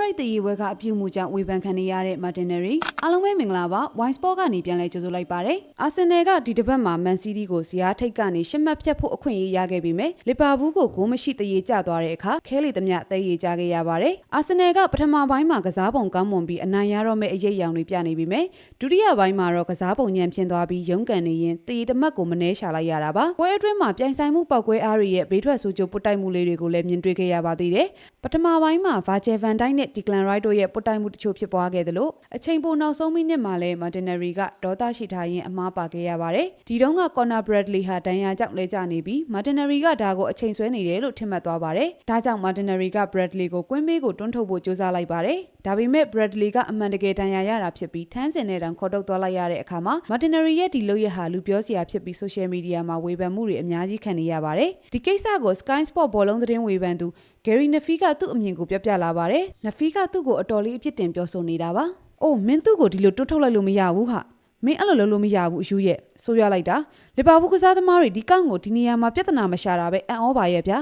Bright တရေဝဲကအပြုမှုကြောင့်ဝေဖန်ခံနေရတဲ့ Martinelli အားလုံးပဲမင်္ဂလာပါ Wine Sport ကနေပြန်လဲကြိုဆိုလိုက်ပါတယ်။ Arsenal ကဒီတစ်ပတ်မှာ Man City ကိုဇယားထိပ်ကနေရှစ်မှတ်ဖြတ်ဖို့အခွင့်အရေးရခဲ့ပေမဲ့ Liverpool ကိုဂိုးမရှိတရေကျသွားတဲ့အခါခဲလီသမျှသိရေကျခဲ့ရပါတယ်။ Arsenal ကပထမပိုင်းမှာကစားပုံကောင်းမွန်ပြီးအနိုင်ရတော့မဲ့အရေးအယောင်တွေပြနေပြီမဲ့ဒုတိယပိုင်းမှာတော့ကစားပုံညံ့ဖြစ်သွားပြီးရုန်းကန်နေရင်တရေတမတ်ကိုမနှဲရှာလိုက်ရတာပါ။ပွဲအတွင်းမှာပြိုင်ဆိုင်မှုပောက်ကွဲအားတွေရဲ့ဘေးထွက်ဆိုးကျိုးပုတ်တိုက်မှုလေးတွေကိုလည်းမြင်တွေ့ခဲ့ရပါသေးတယ်။ပထမပိုင်းမှာ Virgil van Dijk နဲ့ Declan Rice တို့ရဲ့ပုတ်တိုက်မှုတချို့ဖြစ်ပွားခဲ့သလိုအချိန်ပိုနောက်ဆုံးမိနစ်မှာလည်း Martinelli ကဒေါသရှိထားရင်းအမှားပါခဲ့ရပါတယ်။ဒီတော့က Conor Bradley ဟာဒဏ်ရာကြောင့်လဲကျနေပြီး Martinelli ကဒါကိုအချိန်ဆွဲနေတယ်လို့ထင်မှတ်သွားပါတယ်။ဒါကြောင့် Martinelli က Bradley ကိုကွင်းဘေးကိုတွန်းထုတ်ဖို့ကြိုးစားလိုက်ပါတယ်။ဒါပေမဲ့ Bradley ကအမှန်တကယ်ဒဏ်ရာရတာဖြစ်ပြီးထန်းစင်နဲ့တောင်ခေါ်ထုတ်သွားလိုက်ရတဲ့အခါမှာ Martinelli ရဲ့ဒီလုပ်ရဟာလူပြောစရာဖြစ်ပြီး social media မှာဝေဖန်မှုတွေအများကြီးခံနေရပါတယ်။ဒီကိစ္စကို Sky Sport ဘောလုံးသတင်းဝေဖန်သူ Gary Neville ကသူ့အမြင်ကိုပြောပြလာပါတယ်။ Neville ကသူ့ကိုအတော်လေးအပြစ်တင်ပြောဆိုနေတာပါ။အိုးမင်းသူ့ကိုဒီလိုတွန်းထုတ်လိုက်လို့မရဘူးဟာ။မင်းအဲ့လိုလုပ်လို့မရဘူးအယူရဲ့ဆိုရလိုက်တာလီဗာပူးကစားသမားတွေဒီကောင်ကိုဒီနေရာမှာပြဿနာမရှာတာပဲအံ့ဩပါရဲ့ဗျာ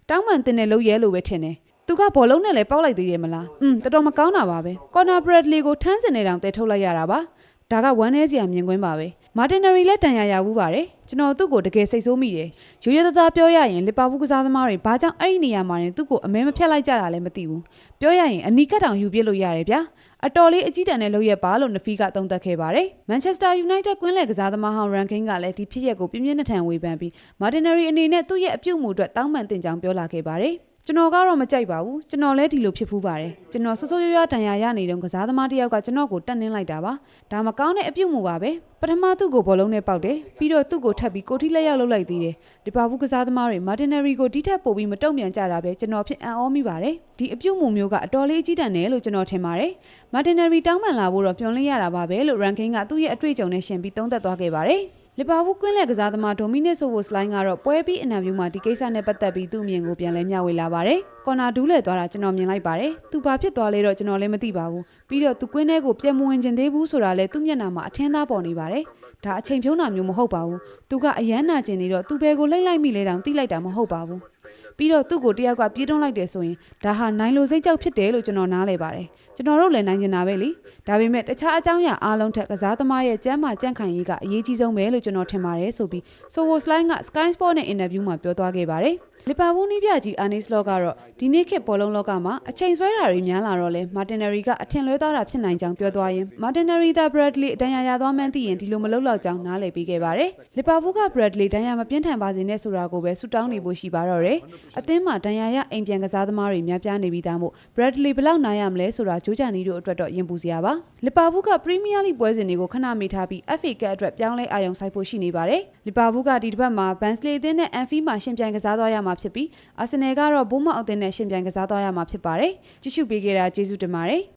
တောင်းပန်တင်တဲ့လုပ်ရဲလို့ပဲထင်တယ်သူကဘောလုံးနဲ့လည်းပေါက်လိုက်သေးတယ်မလားတော်တော်မကောင်းတာပါပဲကော်နာဘရက်လီကိုထန်းစင်နေတောင်တဲထုတ်လိုက်ရတာပါဒါကဝမ်းနည်းစရာမြင်ကွင်းပါပဲမာတင်နယ်ရီလည်းတန်ရာရဘူးပါတယ်ကျွန်တော်သူ့ကိုတကယ်စိတ်ဆိုးမိတယ်ရိုးရိုးသားသားပြောရရင်လီဗာပူးကစားသမားတွေဘာကြောင့်အဲ့ဒီနေရာမှာရင်သူ့ကိုအမဲမဖြတ်လိုက်ကြတာလည်းမသိဘူးပြောရရင်အနီးကပ်တောင်ယူပြစ်လို့ရတယ်ဗျာအတော်လေးအကြီးတန်းနဲ့လုပ်ရပါလို့နဖီကသုံးသပ်ခဲ့ပါတယ်မန်ချက်စတာယူနိုက်တက်ကွင်းလယ်ကစားသမားဟောင်းရန်ကင်းကလည်းဒီဖြစ်ရပ်ကိုပြင်းပြင်းထန်ထန်ဝေဖန်ပြီးမာတင်နယ်ရီအနေနဲ့သူ့ရဲ့အပြုတ်မှုအတွက်တောင်းပန်တင်ကြောင်းပြောလာခဲ့ပါတယ်ကျွန်တော်ကတော့မကြိုက်ပါဘူးကျွန်တော်လည်းဒီလိုဖြစ်ဖူးပါတယ်ကျွန်တော်ဆိုးဆိုးရွားရွားတန်ရာရနေတုန်းကစားသမားတစ်ယောက်ကကျွန်တော်ကိုတက်နှင်းလိုက်တာပါဒါမကောင်းတဲ့အပြုတ်မှုပါပဲပထမသူ့ကိုဘောလုံးနဲ့ပေါက်တယ်ပြီးတော့သူ့ကိုထပ်ပြီးကိုထိလက်ရောက်လုပ်လိုက်သေးတယ်လီဗာပူးကစားသမားတွေမာတင်နယ်ရီကိုဒီထက်ပိုပြီးမတုံ့ပြန်ကြတာပဲကျွန်တော်ဖြစ်အံ့ဩမိပါတယ်ဒီအပြုတ်မှုမျိုးကအတော်လေးအကြီးတန်းတယ်လို့ကျွန်တော်ထင်ပါတယ်မာတင်နယ်ရီတောင်းပန်လာဖို့တော့မျှော်လင့်ရတာပါပဲလို့ရန်ကင်းကသူ့ရဲ့အတွေ့အကြုံနဲ့ရှင်ပြီးသုံးသပ်သွားခဲ့ပါတယ်လီဗာပူးကွင်းလယ်ကစားသမားဒိုမီနစ်ဆိုဗိုစလိုင်းကတော့ပွဲပြီးအင်တာဗျူးမှာဒီကိစ္စနဲ့ပတ်သက်ပြီးသူ့အမြင်ကိုပြန်လဲမျှဝေလာပါတယ်။ကော်နာဒူးလဲသွားတာကျွန်တော်မြင်လိုက်ပါတယ်။သူဘာဖြစ်သွားလဲတော့ကျွန်တော်လည်းမသိပါဘူး။ပြီးတော့သူကွင်းထဲကိုပြန်မဝင်ကျင်သေးဘူးဆိုတာလဲသူ့မျက်နှာမှာအထင်းသားပေါ်နေပါတယ်။ဒါအချိန်ဖြုံးတာမျိုးမဟုတ်ပါဘူး။သူကအယမ်းနာကျင်နေတော့သူဘယ်ကိုလိုက်လိုက်မိလဲတောင်သိလိုက်တာမဟုတ်ပါဘူး။ပြီးတော့သူ့ကိုတယောက်ကပြေးတွန်းလိုက်တယ်ဆိုရင်ဒါဟာနိုင်လိုစိတ်ကြောက်ဖြစ်တယ်လို့ကျွန်တော်နားလဲပါတယ်ကျွန်တော်တို့လည်းနိုင်ကျင်တာပဲလေဒါပေမဲ့တခြားအကြောင်းအရာအားလုံးထက်ကစားသမားရဲ့ကျန်းမာကြံ့ခိုင်ရေးကအရေးကြီးဆုံးပဲလို့ကျွန်တော်ထင်ပါတယ်ဆိုပြီးဆိုဝိုစလိုင်းက Sky Sport နဲ့အင်တာဗျူးမှာပြောသွားခဲ့ပါတယ်လီဗာပူးနီးပြကြီးအာနီစလော့ကတော့ဒီနေ့ခေတ်ဘောလုံးလောကမှာအချိန်ဆွဲတာတွေများလာတော့လဲမာတင်နယ်ရီကအထင်လွဲသွားတာဖြစ်နိုင်ကြောင်းပြောသွားရင်မာတင်နယ်ရီသာဘရက်ဒလီအတန်ရာရသွားမှန်းသိရင်ဒီလိုမလုပ်တော့ကြောင်းနားလည်ပေးခဲ့ပါတယ်လီဗာပူးကဘရက်ဒလီတန်ရာမပြင်းထန်ပါစေနဲ့ဆိုတာကိုပဲဆုတောင်းနေဖို့ရှိပါတော့တယ်အသင်းမှာတန်ရာရအိမ်ပြန်ကစားသမားတွေများပြားနေပြီးသားမို့ဘရက်ဒလီဘယ်လောက်နိုင်ရမလဲဆိုတာဂျိုးဂျာနီတို့အတွက်တော့ရင်ပူစရာပါလီဗာပူးကပရီးမီးယားလိပွဲစဉ်တွေကိုခဏမေ့ထားပြီး FA ကပ်အတွက်ပြောင်းလဲအာရုံစိုက်ဖို့ရှိနေပါတယ်လီဗာပူးကဒီတစ်ပတ်မှာဘန်စလီအသင်းနဲ့အန်ဖီမှာရှင်ပြိုင်ကစားသွားရမှာဖြစ်ပြီးအာဆင်နယ်ကတော့ဘိုးမောက်အသင်းနဲ့ရှင်ပြိုင်ကစားသွားရမှာဖြစ်ပါတယ်ကြည့်ရှုပေးကြတာကျေးဇူးတင်ပါတယ်